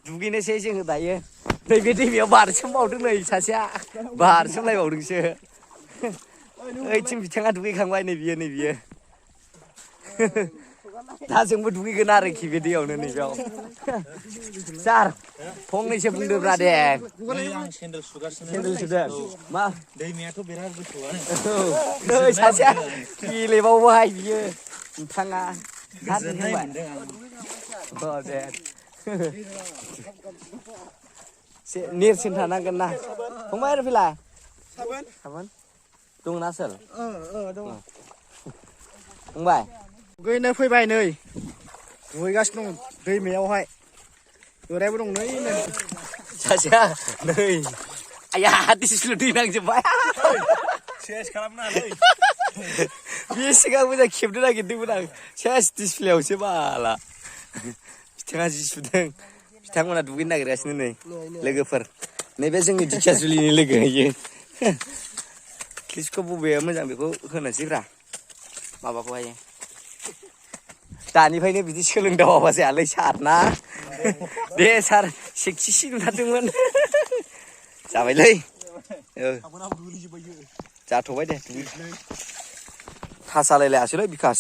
दुगैनोसै जोङो दायो नैबे दैमायाव बारसोमबावदों नै सासेया बारसोमलायबावदोंसो ओइथिं बिथाङा दुगैखांबाय नै बियो दा जोंबो दुगैगोन आरोखि बे दैयावनो नैबेयाव सार फंनैसो बुंदोब्रा दे आं सेन्देल सुगासिनो सेन्देल सुदों मा दैमायाथ' बिराद गोथौआनो नै सासेया गेलेबावबाय बियो बिथाङा गोजोननाय मोनदों आं दे नेरसोन थानांगोन ना फंबाय आरो फैलाय साबोन दंना सोर दङ फंबाय दुगैनो फैबाय नै दुगैगासिनो दं दैमायावहाय बोरायबो दं नैनो सासेया नै आया दिसिप्लिन दै नांजोब्बाय सेस खालामनानै बे सिगां मोजां खेबनो नागिरदोंमोन आं सेस दिसप्लेयावसो बाला बिथाङा जि सुदों बिथांमोना दुगैनो नागिरगासिनो नै लोगोफोर नैबे जोंनि दिखियाजुलिनि लोगो इयो क्लिपखौ बबेया मोजां बेखौ होनोसैब्रा माबाखौहाय दानिफ्रायनो बिदि सोलोंदावाबा जायालै सार ना दे सार सेक्सि नुथारदोंमोन जाबायलै जाथ'बाय दे थासालायलायासैलै बिकास